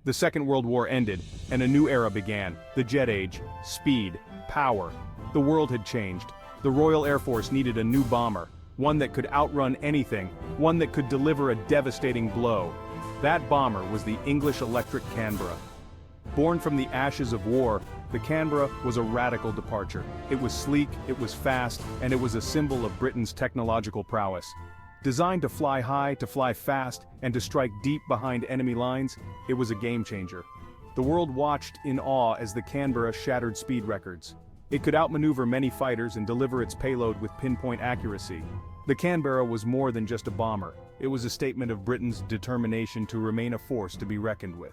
The Second World War ended, and a new era began, the jet age, speed, power. The world had changed. The Royal Air Force needed a new bomber, one that could outrun anything, one that could deliver a devastating blow. That bomber was the English Electric Canberra. Born from the ashes of war, the Canberra was a radical departure. It was sleek, it was fast, and it was a symbol of Britain's technological prowess. Designed to fly high, to fly fast, and to strike deep behind enemy lines, it was a game-changer. The world watched in awe as the Canberra shattered speed records. It could outmaneuver many fighters and deliver its payload with pinpoint accuracy. The Canberra was more than just a bomber. It was a statement of Britain's determination to remain a force to be reckoned with.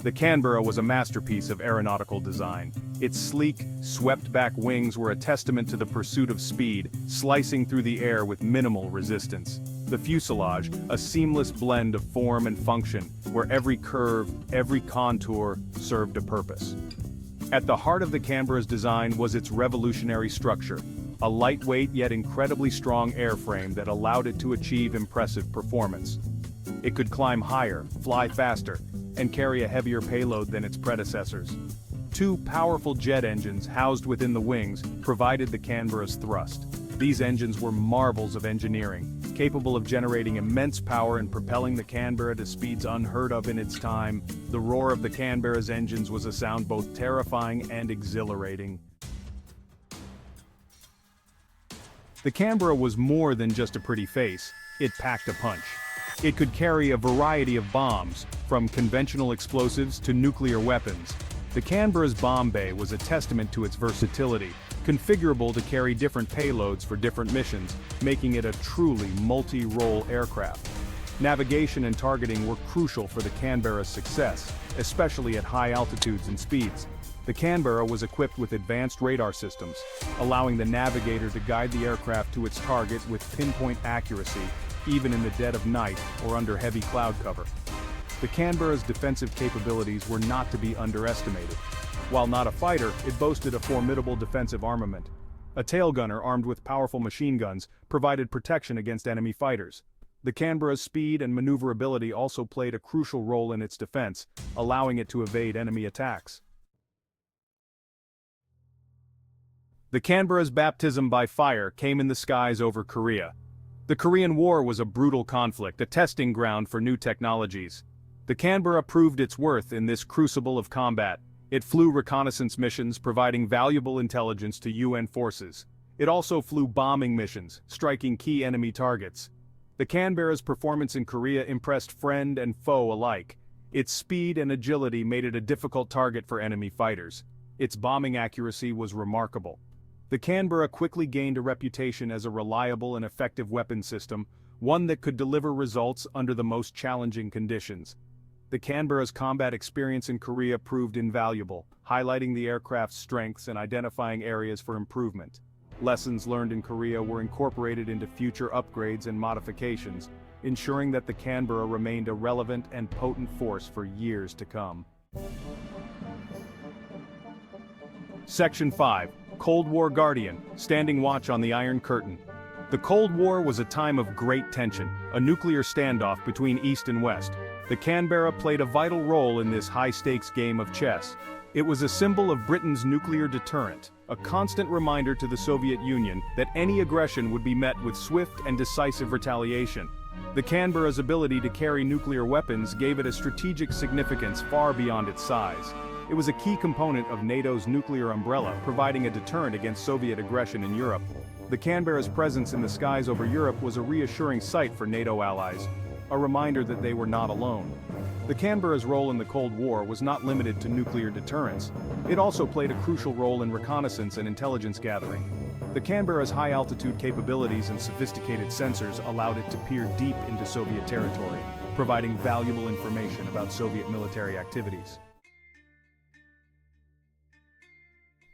The Canberra was a masterpiece of aeronautical design. Its sleek, swept-back wings were a testament to the pursuit of speed, slicing through the air with minimal resistance. The fuselage, a seamless blend of form and function, where every curve, every contour, served a purpose. At the heart of the Canberra's design was its revolutionary structure, a lightweight yet incredibly strong airframe that allowed it to achieve impressive performance. It could climb higher, fly faster, and carry a heavier payload than its predecessors. Two powerful jet engines housed within the wings provided the Canberra's thrust. These engines were marvels of engineering, capable of generating immense power and propelling the Canberra to speeds unheard of in its time. The roar of the Canberra's engines was a sound both terrifying and exhilarating. The Canberra was more than just a pretty face, it packed a punch. It could carry a variety of bombs, from conventional explosives to nuclear weapons. The Canberra's bomb bay was a testament to its versatility, configurable to carry different payloads for different missions, making it a truly multi-role aircraft. Navigation and targeting were crucial for the Canberra's success, especially at high altitudes and speeds. The Canberra was equipped with advanced radar systems, allowing the navigator to guide the aircraft to its target with pinpoint accuracy, even in the dead of night or under heavy cloud cover. The Canberra's defensive capabilities were not to be underestimated. While not a fighter, it boasted a formidable defensive armament. A tail gunner armed with powerful machine guns provided protection against enemy fighters. The Canberra's speed and maneuverability also played a crucial role in its defense, allowing it to evade enemy attacks. The Canberra's baptism by fire came in the skies over Korea. The Korean War was a brutal conflict, a testing ground for new technologies. The Canberra proved its worth in this crucible of combat. It flew reconnaissance missions, providing valuable intelligence to UN forces. It also flew bombing missions, striking key enemy targets. The Canberra's performance in Korea impressed friend and foe alike. Its speed and agility made it a difficult target for enemy fighters. Its bombing accuracy was remarkable. The Canberra quickly gained a reputation as a reliable and effective weapon system, one that could deliver results under the most challenging conditions. The Canberra's combat experience in Korea proved invaluable, highlighting the aircraft's strengths and identifying areas for improvement. Lessons learned in Korea were incorporated into future upgrades and modifications, ensuring that the Canberra remained a relevant and potent force for years to come. Section 5. Cold War Guardian, standing watch on the Iron Curtain. The Cold War was a time of great tension, a nuclear standoff between East and West. The Canberra played a vital role in this high-stakes game of chess. It was a symbol of Britain's nuclear deterrent, a constant reminder to the Soviet Union that any aggression would be met with swift and decisive retaliation. The Canberra's ability to carry nuclear weapons gave it a strategic significance far beyond its size. It was a key component of NATO's nuclear umbrella, providing a deterrent against Soviet aggression in Europe. The Canberra's presence in the skies over Europe was a reassuring sight for NATO allies, a reminder that they were not alone. The Canberra's role in the Cold War was not limited to nuclear deterrence. It also played a crucial role in reconnaissance and intelligence gathering. The Canberra's high-altitude capabilities and sophisticated sensors allowed it to peer deep into Soviet territory, providing valuable information about Soviet military activities.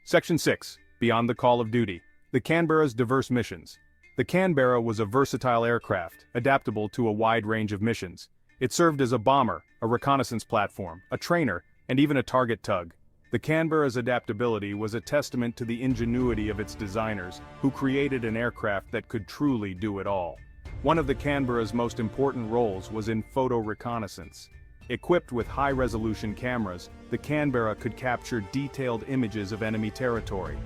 Section 6. Beyond the Call of Duty. The Canberra's diverse missions. The Canberra was a versatile aircraft, adaptable to a wide range of missions. It served as a bomber, a reconnaissance platform, a trainer, and even a target tug. The Canberra's adaptability was a testament to the ingenuity of its designers, who created an aircraft that could truly do it all. One of the Canberra's most important roles was in photo reconnaissance. Equipped with high-resolution cameras, the Canberra could capture detailed images of enemy territory.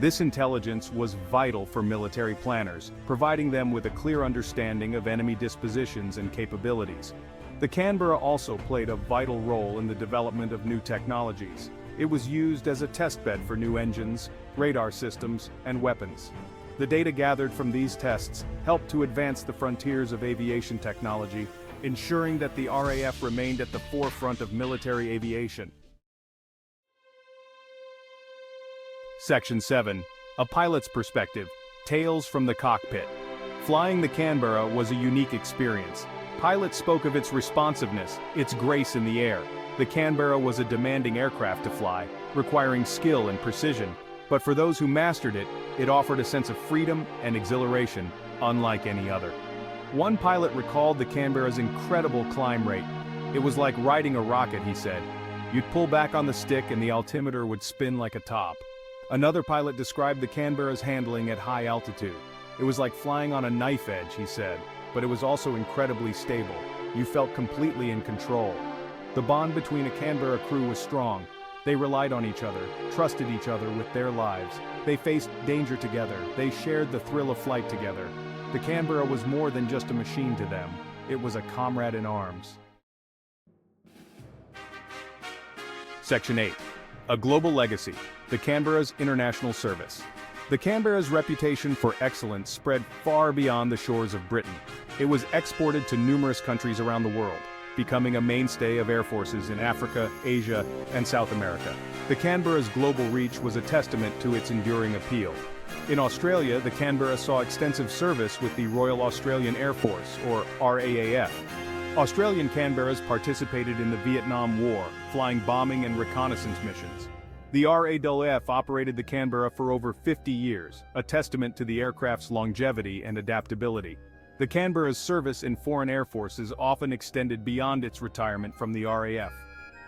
This intelligence was vital for military planners, providing them with a clear understanding of enemy dispositions and capabilities. The Canberra also played a vital role in the development of new technologies. It was used as a testbed for new engines, radar systems, and weapons. The data gathered from these tests helped to advance the frontiers of aviation technology, ensuring that the RAF remained at the forefront of military aviation. Section 7. A pilot's perspective. Tales from the cockpit. Flying the Canberra was a unique experience. Pilots spoke of its responsiveness, its grace in the air. The Canberra was a demanding aircraft to fly, requiring skill and precision, but for those who mastered it, it offered a sense of freedom and exhilaration, unlike any other. One pilot recalled the Canberra's incredible climb rate. It was like riding a rocket, he said. You'd pull back on the stick and the altimeter would spin like a top. Another pilot described the Canberra's handling at high altitude. It was like flying on a knife edge, he said, but it was also incredibly stable. You felt completely in control. The bond between a Canberra crew was strong. They relied on each other, trusted each other with their lives. They faced danger together. They shared the thrill of flight together. The Canberra was more than just a machine to them. It was a comrade in arms. Section 8. A global legacy. The Canberra's international service. The Canberra's reputation for excellence spread far beyond the shores of Britain. It was exported to numerous countries around the world, becoming a mainstay of air forces in Africa, Asia, and South America. The Canberra's global reach was a testament to its enduring appeal. In Australia, the Canberra saw extensive service with the Royal Australian Air Force, or RAAF. Australian Canberras participated in the Vietnam War, flying bombing and reconnaissance missions. The RAAF operated the Canberra for over 50 years, a testament to the aircraft's longevity and adaptability. The Canberra's service in foreign air forces often extended beyond its retirement from the RAF.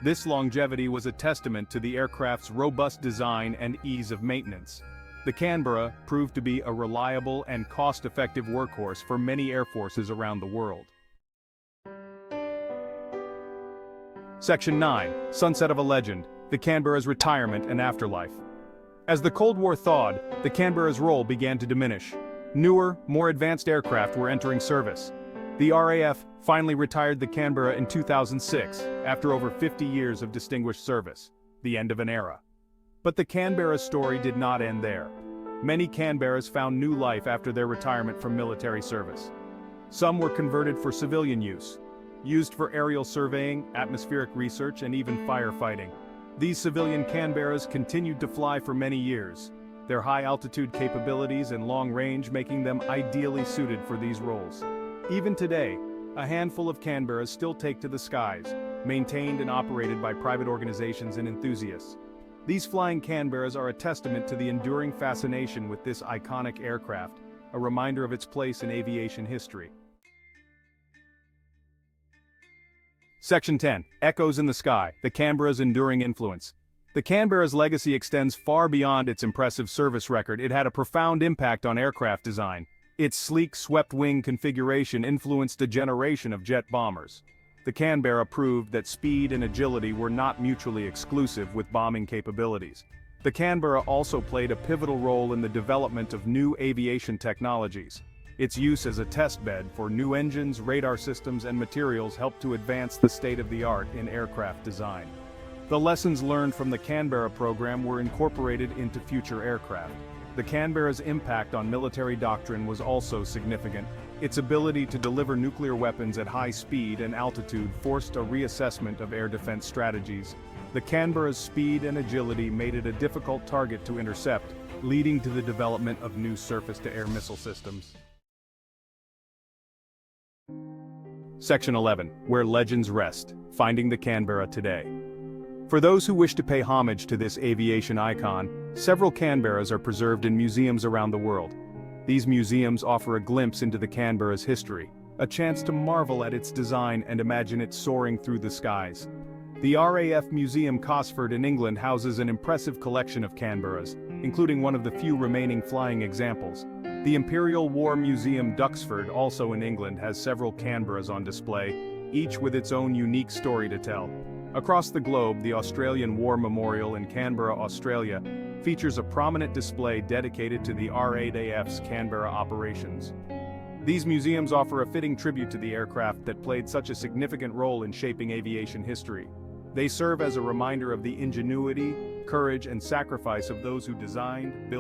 This longevity was a testament to the aircraft's robust design and ease of maintenance. The Canberra proved to be a reliable and cost-effective workhorse for many air forces around the world. Section 9. Sunset of a Legend. The Canberra's Retirement and Afterlife. As the Cold War thawed, the Canberra's role began to diminish. Newer, more advanced aircraft were entering service. The RAF finally retired the Canberra in 2006, after over 50 years of distinguished service, the end of an era. But the Canberra's story did not end there. Many Canberras found new life after their retirement from military service. Some were converted for civilian use, used for aerial surveying, atmospheric research, and even firefighting. These civilian Canberras continued to fly for many years, their high-altitude capabilities and long range making them ideally suited for these roles. Even today, a handful of Canberras still take to the skies, maintained and operated by private organizations and enthusiasts. These flying Canberras are a testament to the enduring fascination with this iconic aircraft, a reminder of its place in aviation history. Section 10. Echoes in the Sky, the Canberra's Enduring Influence. The Canberra's legacy extends far beyond its impressive service record. It had a profound impact on aircraft design. Its sleek, swept-wing configuration influenced a generation of jet bombers. The Canberra proved that speed and agility were not mutually exclusive with bombing capabilities. The Canberra also played a pivotal role in the development of new aviation technologies. Its use as a testbed for new engines, radar systems, and materials helped to advance the state-of-the-art in aircraft design. The lessons learned from the Canberra program were incorporated into future aircraft. The Canberra's impact on military doctrine was also significant. Its ability to deliver nuclear weapons at high speed and altitude forced a reassessment of air defense strategies. The Canberra's speed and agility made it a difficult target to intercept, leading to the development of new surface-to-air missile systems. Section 11. Where Legends Rest, Finding the Canberra Today. For those who wish to pay homage to this aviation icon, several Canberras are preserved in museums around the world. These museums offer a glimpse into the Canberra's history, a chance to marvel at its design and imagine it soaring through the skies. The RAF Museum Cosford in England houses an impressive collection of Canberras, including one of the few remaining flying examples. The Imperial War Museum Duxford, also in England, has several Canberras on display, each with its own unique story to tell. Across the globe, the Australian War Memorial in Canberra, Australia, features a prominent display dedicated to the RAF's Canberra operations. These museums offer a fitting tribute to the aircraft that played such a significant role in shaping aviation history. They serve as a reminder of the ingenuity, courage, and sacrifice of those who designed, built,